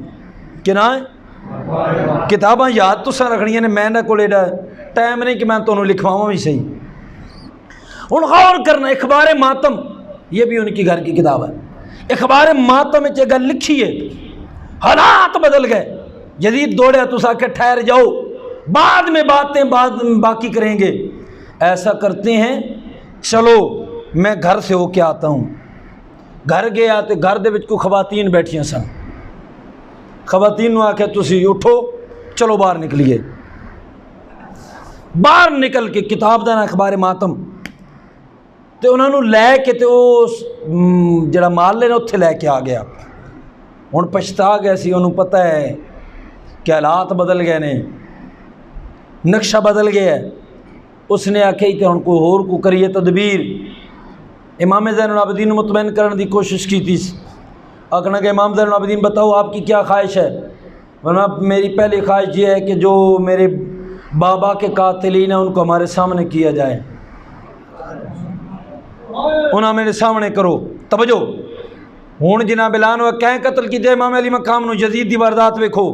کہ نا کتاباں یاد تو سا رکھنیاں نے، میں نہ کولے ٹائم نہیں کہ میں تمہیں لکھواواں بھی صحیح. ہن غور کرنا، اخبار ماتم یہ بھی ان کی گھر کی کتاب ہے. اخبار ماتم میں گل لکھی ہے. حالات بدل گئے. یزید دوڑیا تو سا کہ ٹھہر جاؤ، بعد میں باتیں بعد میں باقی کریں گے. ایسا کرتے ہیں چلو میں گھر سے ہو کے آتا ہوں. گھر گیا تو گھر دے وچ کوئی خواتین بیٹھیاں سن. خواتین نو آکھیا تسی اٹھو چلو باہر نکلیے. باہر نکل کے کتاب دا نا اخبار ماتم تے انہاں نو لے کے تے اس جڑا مال لینا اتھے لے کے آ گیا. ہن پچھتا گیا سی، انہوں پتہ ہے کہ حالات بدل گئے نے، نقشہ بدل گیا ہے. اس نے آکھیا تے ہن کوئی ہور کو کریے تدبیر. امام زین العابدین مطمئن کرنے دی کوشش کی تھی. آکھنا کہ امام زین العابدین بتاؤ آپ کی کیا خواہش ہے؟ ورنہ میری پہلی خواہش یہ ہے کہ جو میرے بابا کے قاتلین ہیں ان کو ہمارے سامنے کیا جائے. انہاں میرے سامنے کرو. توجہ ہون جناب اعلان ہوا کہیں قتل کی دے امام علی مقام نو. یزید دی واردات ویکھو.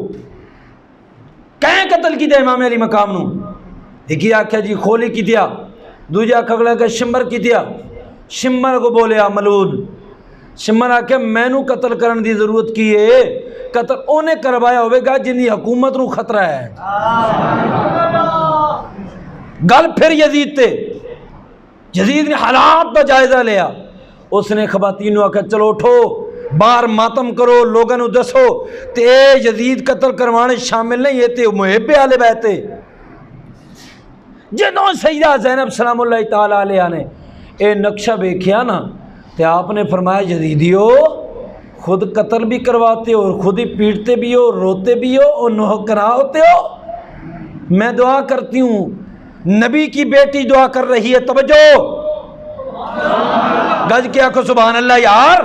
کہیں قتل کی دے امام علی مقام نو. ایک ہی آکھیا جی کھولی کی دیا، دوجہ آکھا کہ شمبر کی دیا. شمبر کو بولیا ملعون. شمبر آکھیا میں نو قتل کرن دی ضرورت کی ہے، قتل اونے کروایا ہوئے گا جن دی حکومت نو خطرہ ہے. گل پھر یزید تے. یزید نے حالات کا جائزہ لیا. اس نے خواتین نو آکھا چلو اٹھو باہر ماتم کرو، لوگوں نو دسو تے یزید قتل کروانے شامل نہیں ہے تے محب اہل بیت. جدوں سیدہ زینب سلام اللہ تعالی علیہ نے اے نقشہ ویکھیا نا تے آپ نے فرمایا یزیدیو خود قتل بھی کرواتے ہو اور خود ہی پیٹتے بھی ہو، روتے بھی ہو اور نوکرا ہوتے ہو. میں دعا کرتی ہوں، نبی کی بیٹی دعا کر رہی ہے. توجہ گج کے آنکھوں سبحان اللہ یار.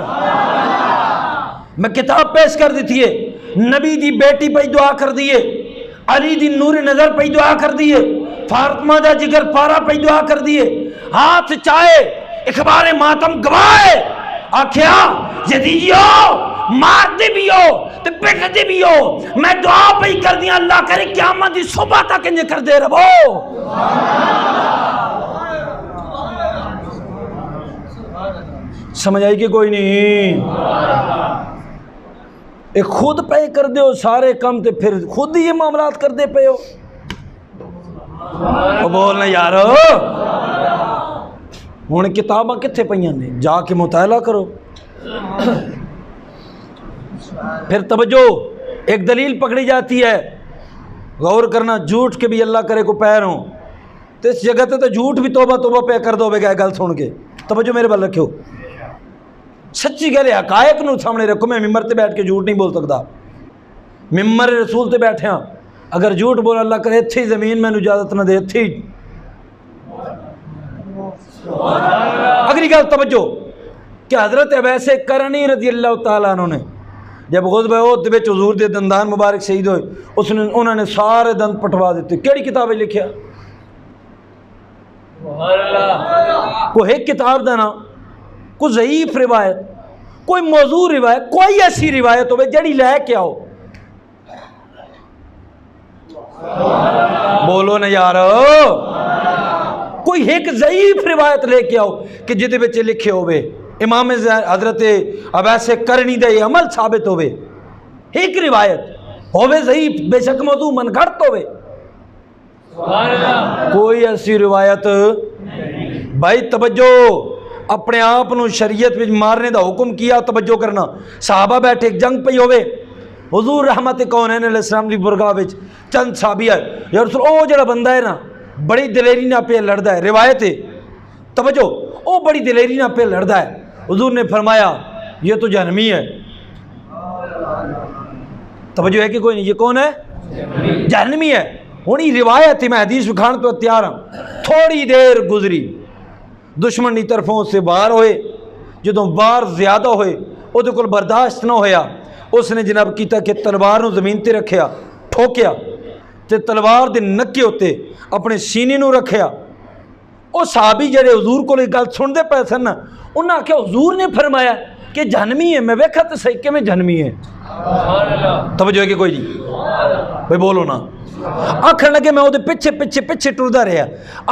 میں کتاب پیش کر دیتی ہے، نبی دی بیٹی پہ دعا کر دیے، علی دی نور نظر پہ دعا کر دیے، فاطمہ دا جگر پارا پہ دعا کر دیے. ہاتھ چاہے اخبار ماتم گوائے آکھیا یزیدیو مار دے بھی ہو تے پیٹ دے بھی ہو، میں دعا پہ کر دیا اللہ کرے قیامت دی صبح تک انجے کر دے رہو. سمجھ آئی کہ کوئی نہیں؟ ایک خود پہ کر دے ہو سارے کم تے پھر خود ہی یہ معاملات کر دے پہ ہو. وہ بولنا یارو ہوں کتاباں کتنے پہیاں نے، جا کے مطالعہ کرو. پھر توجہ ایک دلیل پکڑی جاتی ہے، غور کرنا. جھوٹ کے بھی اللہ کرے کو پیر ہوں تو اس جگہ تے تو جھوٹ بھی توبہ توبہ پہ کر دو بے گئے گل سن کے. توجہ میرے بل رکھو، سچی گل ہے، حقائق نو سامنے رکھو. میں ممبر تے بیٹھ کے جھوٹ نہیں بول سکتا. ممبر رسول تے بیٹھے ہاں، اگر جھوٹ بول اللہ کرے اتھی ہی زمین میں اجازت نہ دے. اتھی اگلی گل توجہ کہ حضرت ابیس کرنی رضی اللہ تعالیٰ عنہ نے جب غزوہ احد وچ حضور دے دندان مبارک شہید ہوئے انہوں نے سارے دند پٹوا دیتے. کیڑی کتاب لکھیا؟ کوئی ایک کتاب دا نا کوئی ضعیف روایت کوئی موضوع روایت کوئی ایسی روایت ہوئے جڑی لے کے آؤ. بولو نا یار, کوئی ایک ضعیف روایت لے کے آؤ کہ جدے بچ لکھے ہوئے امام حضرت اویس کرنی دا یہ عمل ثابت ہوئے. ایک روایت ہوئے ضعیف, بے شک موضوع من گھڑت ہوئے, کوئی ایسی روایت. بھائی توجہ, اپنے آپ نو شریعت وچ مارنے دا حکم کیا, توجہ کرنا. صحابہ بیٹھے ایک جنگ پئی ہوئے, حضور رحمت کونین علیہ السلام دی برگاہ وچ چند صحابی ہے, یا رسول او جڑا بندہ ہے نا بڑی دلیری نہ پہ لڑدا ہے, روایت ہے توجہ, او بڑی دلیری نہ پہ لڑدا ہے. حضور نے فرمایا یہ تو جہنمی ہے. توجہ ہے کہ کوئی نہیں؟ یہ کون ہے؟ جہنمی ہے. ہونی روایت ہے, میں حدیث بکھان تو تیار ہوں. تھوڑی دیر گزری, دشمن کی طرفوں سے باہر ہوئے, جدوں باہر زیادہ ہوئے وہ کول برداشت نہ ہویا, اس نے جناب کیتا کہ تلوار نو زمین تے رکھیا, ٹھوکیا تے تلوار دے نکے ہوتے اپنے سینے نو رکھیا. وہ صحابی جڑے حضور کو گل سن دے پے سن, انہاں آکھیا حضور نے فرمایا کہ جہنمی ہے. میں ویکھا تے صحیح کہ میں جہنمی ہے. توجہ ہے کہ کوئی نہیں؟ بھائی بولو نا. آخر لگے میں وہ پیچھے پیچھے پیچھے ٹردا رہا.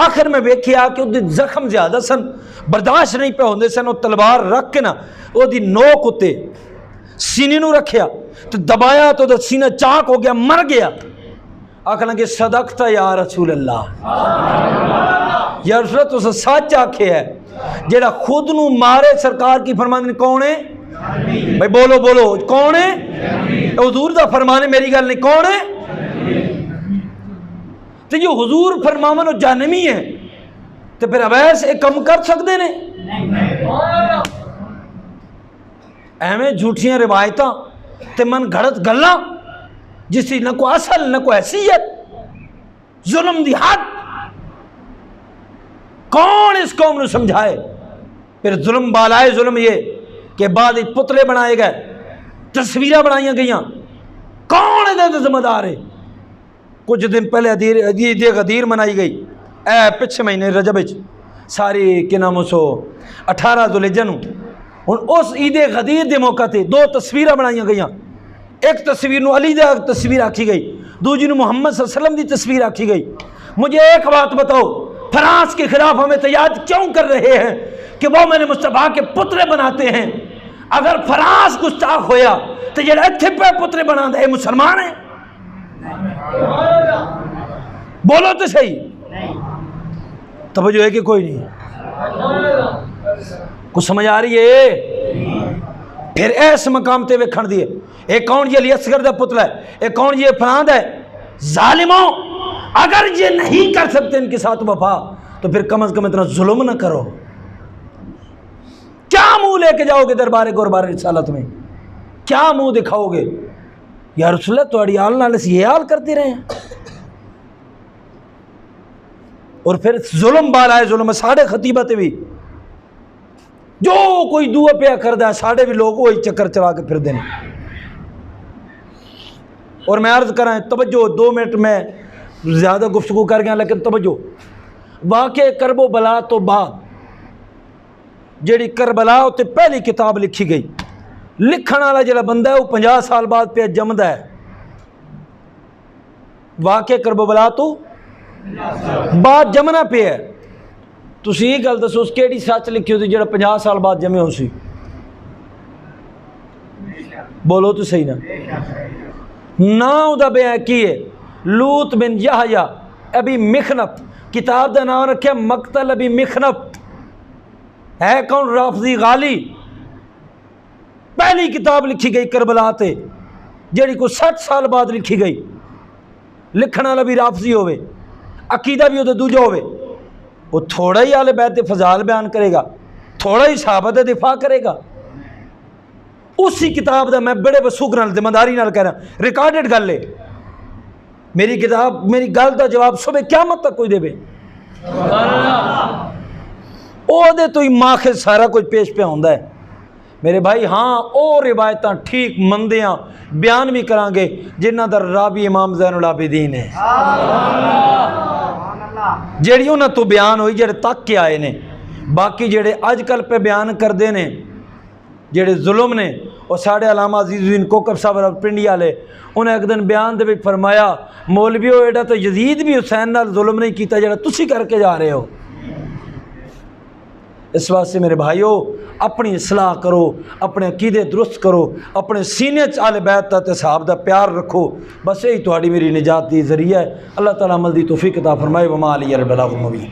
آخر میں ویکھیا کہ وہ زخم زیادہ سن, برداشت نہیں پہ ہوندے سن. وہ تلوار رکھ کے نا وہ نوک اتے سینے نو رکھیا تو دبایا تو سینہ چاک ہو گیا, مر گیا. آخر لگے صدقت یا رسول اللہ, یا رسول اللہ تو سچ آکھے ہے. جیڑا خود نو مارے سرکار کی فرمان کون ہے؟ بھائی بولو بولو, کون ہے؟ حضور دا فرمان ہے, میری گل نہیں. کون ہے؟ تو جو حضور فرماون وہ جہنمی ہے تو پھر اویس ایک کم کر سکتے نے؟ ایویں جھوٹیاں روایتاں تے من گھڑت گلاں جس کی نہ کوئی اصل نہ کوئی حیثیت, ظلم دی حد. کون اس قوم نو سمجھائے؟ پھر ظلم بالائے ظلم یہ کہ بعد پتلے بنائے گئے, تصویریں بنائی گئیاں. کون دے ذمہ دار ہے؟ کچھ دن پہلے عید غدیر منائی گئی پچھے مہینے رجب ساری کہ نام سو 18 ذوالحجہ نو. ہن اس عید غدیر دے موقع تے دو تصویریں بنائی گئیاں. ایک تصویر نو علی دا تصویر آکھی گئی, دوسری نو محمد صلی اللہ علیہ وسلم دی تصویر آکھی گئی. مجھے ایک بات بتاؤ, فرانس کے خلاف ہمیں تیاد کیوں کر رہے ہیں کہ وہ میں نے مصطفیٰ کے پترے بناتے ہیں؟ اگر فرانس گستاخ ہویا تو جڑا اتھے پہ پترے بنا دے مسلمان ہیں؟ بولو تو صحیح. توجہ ہے کہ کوئی نہیں؟ کچھ سمجھ آ رہی ہے؟ پھر ایس مقام تے ویکھن دیے ایک کون یہ علی اصغر دا پتلا ہے, ایک کون یہ فلاں ہے. ظالموں, اگر یہ نہیں کر سکتے ان کے ساتھ وفا تو پھر کم از کم اتنا ظلم نہ کرو. کیا منہ لے کے جاؤ گے دربار گوربار رسالت میں؟ کیا منہ دکھاؤ گے؟ یا رسول اللہ تھوڑی آل نال یہ حال کرتے رہے ہیں. اور پھر ظلم بالائے ظلم ساڑھے خطیبت بھی جو کوئی دعا پیا کر ہے ساڑھے بھی لوگ وہی چکر چلا کے پھر دینے. اور میں عرض کرائیں توجہ, 2 منٹ میں زیادہ گفتگو کر گیا لیکن توجہ. واقع کرب و بلا تو بعد جیڑی کربلا تے پہلی کتاب لکھی گئی, لکھن والا جڑا بندہ ہے وہ 50 سال بعد پہ جمدا ہے. واقع کرب و بلا تو بعد جمنا پہ ہے. تسی یہ گل دسو اس کیڑی سچ لکھی ہوتی جڑا 50 سال بعد جمے ہو سی؟ بولو تو صحیح نہ او دا بیان کی ہے لوط بن یحییٰ ابی مخنف, کتاب دا نام رکھیا مقتل ابی مخنف. ہے کون؟ رافضی غالی. پہلی کتاب لکھی گئی کربلا تے جیڑی کو 60 سال بعد لکھی گئی. لکھن والا بھی رافضی ہوئے, عقیدہ بھی وہ دوجا ہوئے. وہ تھوڑا ہی آل بیت فضائل بیان کرے گا, تھوڑا ہی صحابہ دے دفاع کرے گا. اسی کتاب دا میں بڑے وسوخ نال ذمہ داری نال کہہ رہا, ریکارڈڈ گل ہے. میری کتاب میری گل دا جواب صبح قیامت تک کوئی دے بے. او دے تو ہی ماخذ سارا کچھ پیش پہ ہوندا ہے. میرے بھائی ہاں اور روایتاں ٹھیک مندیاں بیان بھی کران گے جنہ در راوی امام زین العابدین ہے جیڑی انہاں تو بیان ہوئی جڑے تک کے آئے نے. باقی جڑے اج کل پہ بیان کر دے نے جڑے ظلم نے اور ساڑھے علامہ عزیز الدین کوکب صاحب پنڈی والے انہیں ایک دن بیان دے بھی فرمایا مولویو ایڈا تو یزید بھی حسین نال ظلم نہیں کیتا جڑا تسی کر کے جا رہے ہو. اس واسطے میرے بھائیو اپنی اصلاح کرو، اپنے عقیدے درست کرو، اپنے سینے اہل بیت تے صحابہ دا پیار رکھو، بس یہی تہاڈی میری نجات دی ذریعہ ہے. اللہ تعالیٰ عمل دی توفیق عطا فرمائے. وما علی البلاغ المبین.